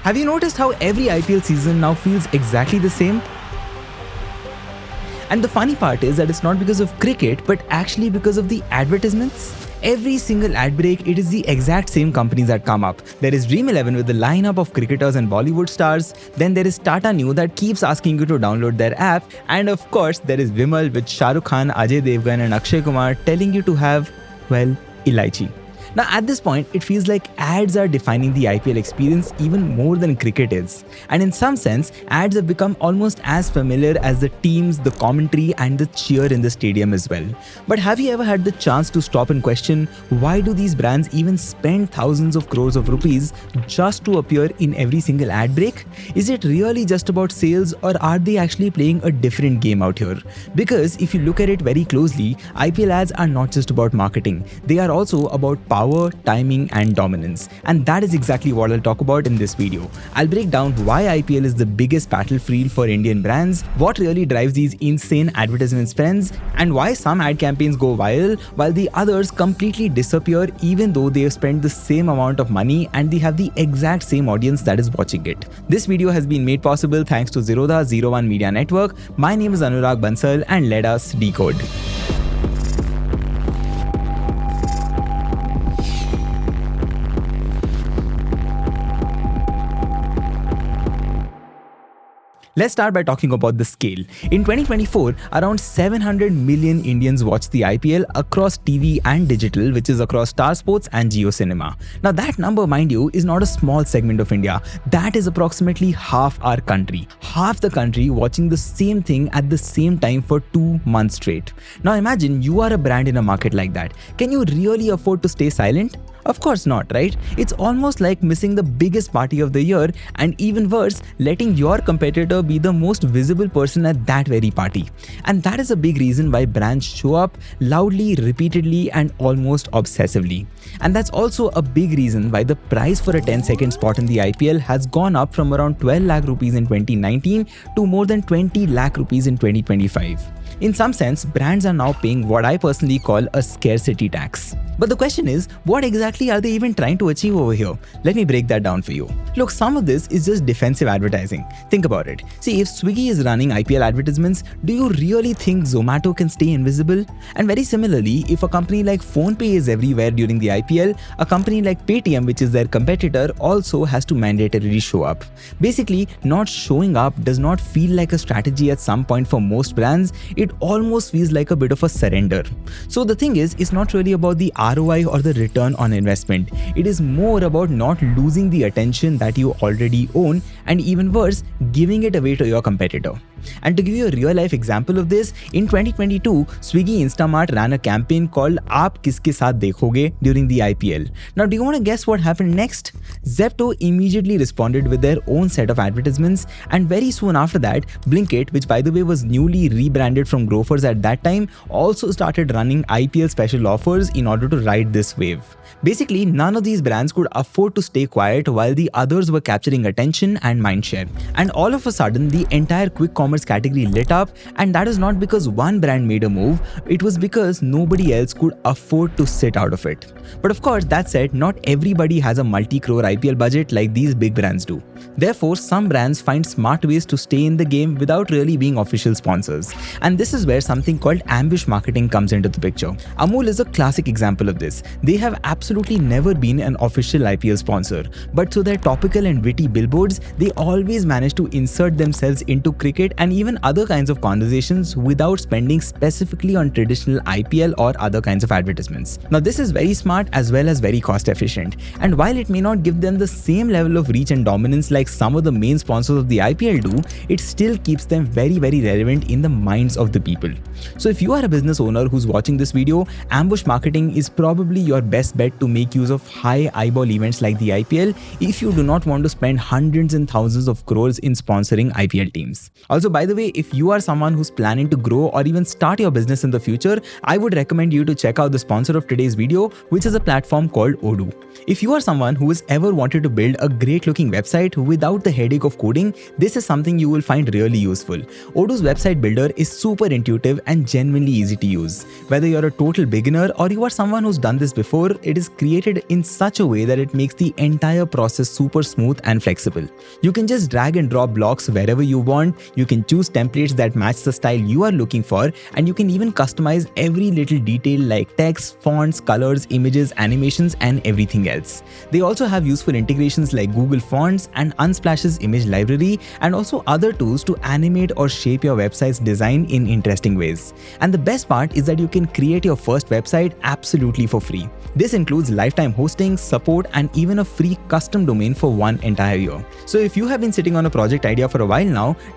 Have you noticed how every IPL season now feels exactly the same? And the funny part is that it's not because of cricket, but actually because of the advertisements. Every single ad break, it is the exact same companies that come up. There is Dream 11 with the lineup of cricketers and Bollywood stars. Then there is Tata Neu that keeps asking you to download their app. And of course, there is Vimal with Shah Rukh Khan, Ajay Devgan and Akshay Kumar telling you to have, well, Ilaichi. Now at this point, it feels like ads are defining the IPL experience even more than cricket is. And in some sense, ads have become almost as familiar as the teams, the commentary and the cheer in the stadium as well. But have you ever had the chance to stop and question, why do these brands even spend thousands of crores of rupees just to appear in every single ad break? Is it really just about sales, or are they actually playing a different game out here? Because if you look at it very closely, IPL ads are not just about marketing. They are also about power, timing and dominance. And that is exactly what I'll talk about in this video. I'll break down why IPL is the biggest battlefield for Indian brands, what really drives these insane advertisement spends, and why some ad campaigns go viral while the others completely disappear even though they have spent the same amount of money and they have the exact same audience that is watching it. This video has been made possible thanks to Zerodha 01 Media Network. My name is Anurag Bansal and let us decode. Let's start by talking about the scale. In 2024, around 700 million Indians watched the IPL across TV and digital, which is across Star Sports and Jio Cinema. Now that number, mind you, is not a small segment of India. That is approximately half our country. Half the country watching the same thing at the same time for 2 months straight. Now imagine you are a brand in a market like that. Can you really afford to stay silent? Of course not, right? It's almost like missing the biggest party of the year, and even worse, letting your competitor be the most visible person at that very party. And that is a big reason why brands show up loudly, repeatedly and almost obsessively. And that's also a big reason why the price for a 10-second spot in the IPL has gone up from around 12 lakh rupees in 2019 to more than 20 lakh rupees in 2025. In some sense, brands are now paying what I personally call a scarcity tax. But the question is, what exactly are they even trying to achieve over here? Let me break that down for you. Look, some of this is just defensive advertising. Think about it. See, if Swiggy is running IPL advertisements, do you really think Zomato can stay invisible? And very similarly, if a company like PhonePe is everywhere during the IPL, a company like Paytm, which is their competitor, also has to mandatorily show up. Basically, not showing up does not feel like a strategy at some point for most brands. It almost feels like a bit of a surrender. So the thing is, it's not really about the ROI or the return on investment. It is more about not losing the attention that you already own, and even worse, giving it away to your competitor. And to give you a real life example of this, in 2022, Swiggy Instamart ran a campaign called Aap Kiske Saath Dekhoge during the IPL. Now, do you want to guess what happened next? Zepto immediately responded with their own set of advertisements, and very soon after that, Blinkit, which by the way was newly rebranded from Grofers at that time, also started running IPL special offers in order to ride this wave. Basically, none of these brands could afford to stay quiet while the others were capturing attention and mindshare. And all of a sudden, the entire quick commerce category lit up, and that is not because one brand made a move, it was because nobody else could afford to sit out of it. But of course, that said, not everybody has a multi-crore IPL budget like these big brands do. Therefore, some brands find smart ways to stay in the game without really being official sponsors. And this is where something called ambush marketing comes into the picture. Amul is a classic example of this. They have absolutely never been an official IPL sponsor, but through their topical and witty billboards, they always manage to insert themselves into cricket and even other kinds of conversations without spending specifically on traditional IPL or other kinds of advertisements. Now, this is very smart as well as very cost efficient. And while it may not give them the same level of reach and dominance like some of the main sponsors of the IPL do, it still keeps them very relevant in the minds of the people. So if you are a business owner who's watching this video, ambush marketing is probably your best bet to make use of high eyeball events like the IPL if you do not want to spend hundreds and thousands of crores in sponsoring IPL teams. Also, Also, by the way, if you are someone who's planning to grow or even start your business in the future, I would recommend you to check out the sponsor of today's video, which is a platform called Odoo. If you are someone who has ever wanted to build a great looking website without the headache of coding, this is something you will find really useful. Odoo's website builder is super intuitive and genuinely easy to use. Whether you're a total beginner or you are someone who's done this before, it is created in such a way that it makes the entire process super smooth and flexible. You can just drag and drop blocks wherever you want, you can choose templates that match the style you are looking for, and you can even customize every little detail like text, fonts, colors, images, animations, and everything else. They also have useful integrations like Google Fonts and Unsplash's image library, and also other tools to animate or shape your website's design in interesting ways. And the best part is that you can create your first website absolutely for free. This includes lifetime hosting, support, and even a free custom domain for one entire year. So if you have been sitting on a project idea for a while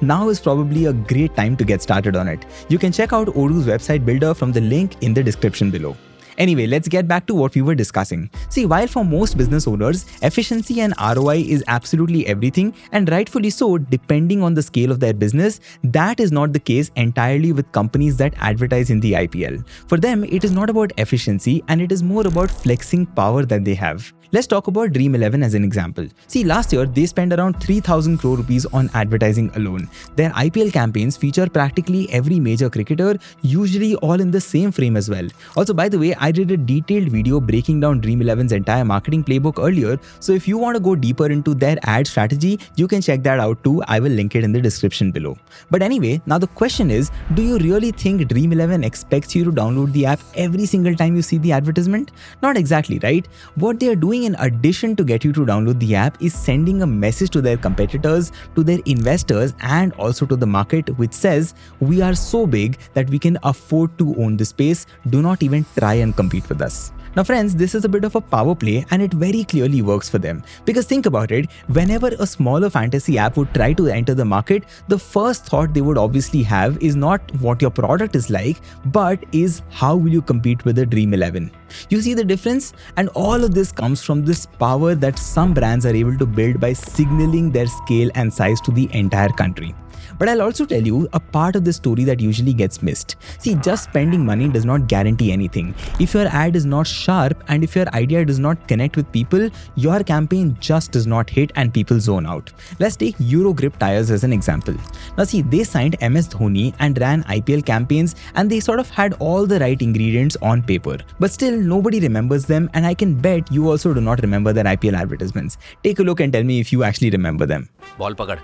now is probably a great time to get started on it. You can check out Odoo's website builder from the link in the description below. Anyway, let's get back to what we were discussing. See, while for most business owners, efficiency and ROI is absolutely everything, and rightfully so, depending on the scale of their business, that is not the case entirely with companies that advertise in the IPL. For them, it is not about efficiency, and it is more about flexing power that they have. Let's talk about Dream 11 as an example. See, last year, they spent around 3,000 crore rupees on advertising alone. Their IPL campaigns feature practically every major cricketer, usually all in the same frame as well. Also, by the way, I did a detailed video breaking down Dream 11's entire marketing playbook earlier, so if you want to go deeper into their ad strategy, you can check that out too. I will link it in the description below. But anyway, now the question is, do you really think Dream 11 expects you to download the app every single time you see the advertisement? Not exactly, right? What they are doing in addition to get you to download the app is sending a message to their competitors, to their investors, and also to the market, which says, we are so big that we can afford to own the space. Do not even try and compete with us. Now friends, this is a bit of a power play, and it very clearly works for them. Because think about it, whenever a smaller fantasy app would try to enter the market, the first thought they would obviously have is not what your product is like, but is how will you compete with the Dream 11. You see the difference? And all of this comes from this power that some brands are able to build by signaling their scale and size to the entire country. But I'll also tell you a part of the story that usually gets missed. See, just spending money does not guarantee anything. If your ad is not sharp and if your idea does not connect with people, your campaign just does not hit and people zone out. Let's take Eurogrip tires as an example. Now see, they signed MS Dhoni and ran IPL campaigns, and they sort of had all the right ingredients on paper. But still, nobody remembers them, and I can bet you also do not remember their IPL advertisements. Take a look and tell me if you actually remember them. Ball पकड़,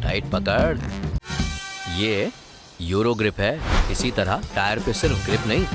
tight पकड़। ये euro grip है। इसी तरह tyre पे सिर्फ grip नहीं,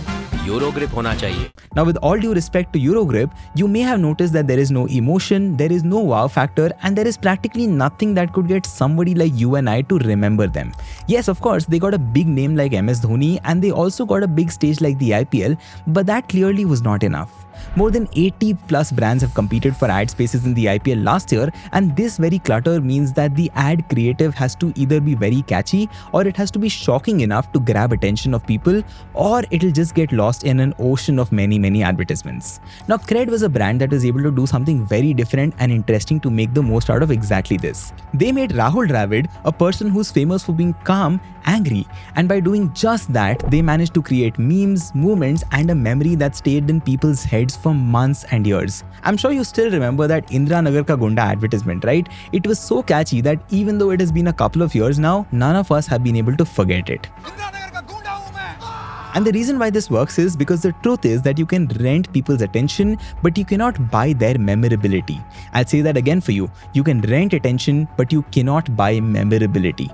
euro grip होना चाहिए। Now, with all due respect to Eurogrip, you may have noticed that there is no emotion, there is no wow factor, and there is practically nothing that could get somebody like you and I to remember them. Yes, of course, they got a big name like MS Dhoni, and they also got a big stage like the IPL, but that clearly was not enough. More than 80 plus brands have competed for ad spaces in the IPL last year, and this very clutter means that the ad creative has to either be very catchy, or it has to be shocking enough to grab attention of people, or it'll just get lost in an ocean of many advertisements. Now, CRED was a brand that was able to do something very different and interesting to make the most out of exactly this. They made Rahul Dravid, a person who's famous for being calm, angry, and by doing just that, they managed to create memes, movements, and a memory that stayed in people's heads for months and years. I'm sure you still remember that Indira Nagar Ka Gunda advertisement, right? It was so catchy that even though it has been a couple of years now, none of us have been able to forget it. And the reason why this works is because the truth is that you can rent people's attention, but you cannot buy their memorability. I'll say that again for you. You can rent attention, but you cannot buy memorability.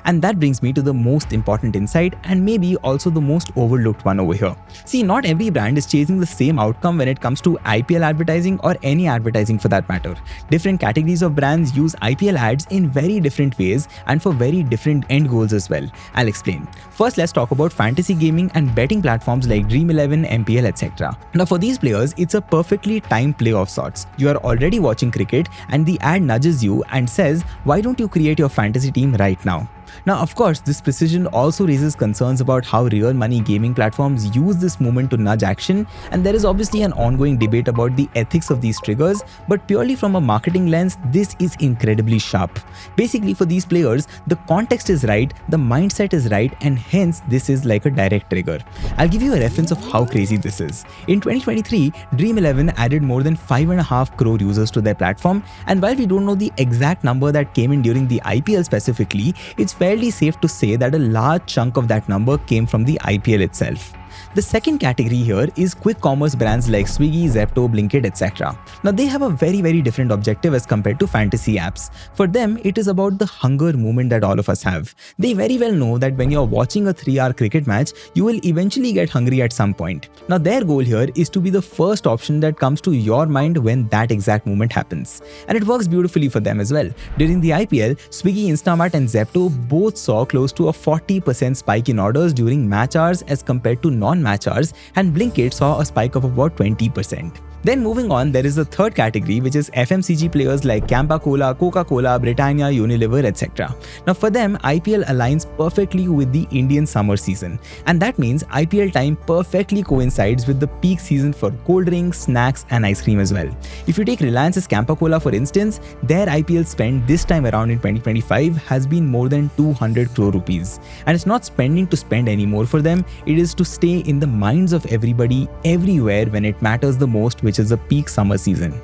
And that brings me to the most important insight, and maybe also the most overlooked one over here. See, not every brand is chasing the same outcome when it comes to IPL advertising or any advertising for that matter. Different categories of brands use IPL ads in very different ways and for very different end goals as well. I'll explain. First, let's talk about fantasy gaming and betting platforms like Dream 11, MPL, etc. Now, for these players, it's a perfectly timed play of sorts. You are already watching cricket and the ad nudges you and says, why don't you create your fantasy team right now? Now, of course, this precision also raises concerns about how real money gaming platforms use this movement to nudge action, and there is obviously an ongoing debate about the ethics of these triggers, but purely from a marketing lens, this is incredibly sharp. Basically, for these players, the context is right, the mindset is right, and hence this is like a direct trigger. I'll give you a reference of how crazy this is. In 2023, Dream 11 added more than 5.5 crore users to their platform, and while we don't know the exact number that came in during the IPL specifically, it's fairly safe to say that a large chunk of that number came from the IPL itself. The second category here is quick commerce brands like Swiggy, Zepto, Blinkit, etc. Now they have a very different objective as compared to fantasy apps. For them, it is about the hunger movement that all of us have. They very well know that when you're watching a 3-hour cricket match, you will eventually get hungry at some point. Now their goal here is to be the first option that comes to your mind when that exact moment happens. And it works beautifully for them as well. During the IPL, Swiggy, Instamart and Zepto both saw close to a 40% spike in orders during match hours as compared to non-match hours, and Blinkit saw a spike of about 20%. Then moving on, there is the third category, which is FMCG players like Campa Cola, Coca-Cola, Britannia, Unilever, etc. Now for them, IPL aligns perfectly with the Indian summer season, and that means IPL time perfectly coincides with the peak season for cold drinks, snacks and ice cream as well. If you take Reliance's Campa Cola for instance, their IPL spend this time around in 2025 has been more than 200 crore rupees. And it's not spending to spend anymore for them, it is to stay in the minds of everybody, everywhere when it matters the most, which is the peak summer season.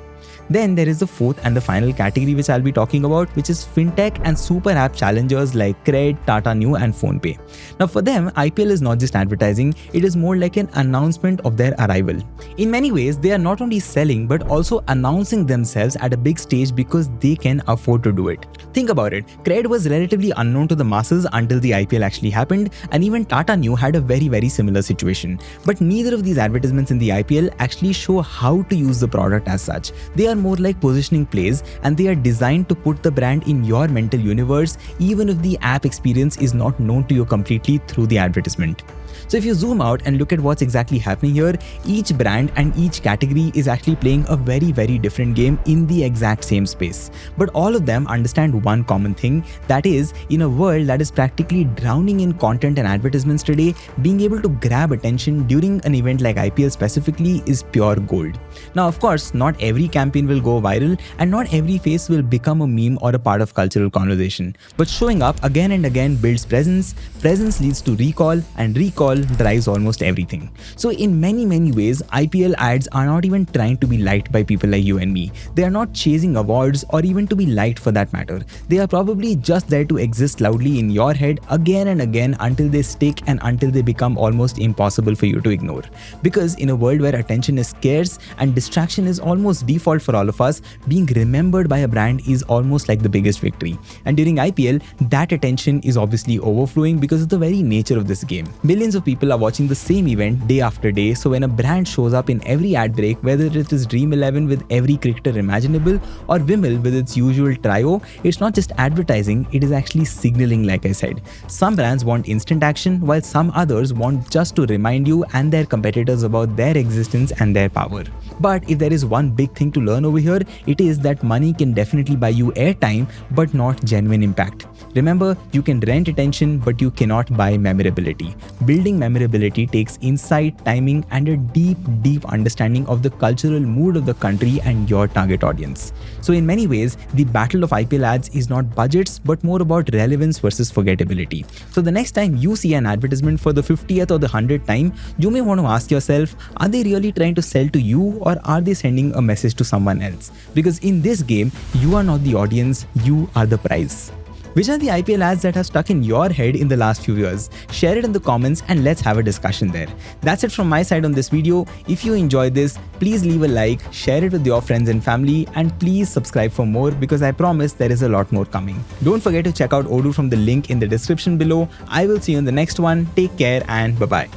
Then there is the fourth and the final category which I'll be talking about, which is Fintech and super app challengers like CRED, Tata Neu and PhonePe. Now for them, IPL is not just advertising, it is more like an announcement of their arrival. In many ways, they are not only selling but also announcing themselves at a big stage because they can afford to do it. Think about it, CRED was relatively unknown to the masses until the IPL actually happened, and even Tata Neu had a very similar situation. But neither of these advertisements in the IPL actually show how to use the product as such. They are more like positioning plays, and they are designed to put the brand in your mental universe even if the app experience is not known to you completely through the advertisement. So if you zoom out and look at what's exactly happening here, each brand and each category is actually playing a very different game in the exact same space. But all of them understand one common thing, that is, in a world that is practically drowning in content and advertisements today, being able to grab attention during an event like IPL specifically is pure gold. Now of course, not every campaign will go viral and not every face will become a meme or a part of cultural conversation. But showing up again and again builds presence, presence leads to recall, and recall drives almost everything. So in many ways, IPL ads are not even trying to be liked by people like you and me. They are not chasing awards or even to be liked for that matter. They are probably just there to exist loudly in your head again and again until they stick and until they become almost impossible for you to ignore. Because in a world where attention is scarce and distraction is almost default for all of us, being remembered by a brand is almost like the biggest victory. And during IPL, that attention is obviously overflowing because of the very nature of this game. Millions of people are watching the same event day after day, so when a brand shows up in every ad break, whether it is Dream 11 with every cricketer imaginable or Vimal with its usual trio, it's not just advertising, it is actually signaling, like I said. Some brands want instant action, while some others want just to remind you and their competitors about their existence and their power. But if there is one big thing to learn over here, it is that money can definitely buy you airtime, but not genuine impact. Remember, you can rent attention, but you cannot buy memorability. Building memorability takes insight, timing, and a deep understanding of the cultural mood of the country and your target audience. So in many ways, the battle of IPL ads is not budgets, but more about relevance versus forgettability. So the next time you see an advertisement for the 50th or the 100th time, you may want to ask yourself, are they really trying to sell to you, or are they sending a message to someone else? Because in this game, you are not the audience, you are the prize. Which are the IPL ads that have stuck in your head in the last few years? Share it in the comments and let's have a discussion there. That's it from my side on this video. If you enjoyed this, please leave a like, share it with your friends and family, and please subscribe for more because I promise there is a lot more coming. Don't forget to check out Odoo from the link in the description below. I will see you in the next one. Take care and bye-bye.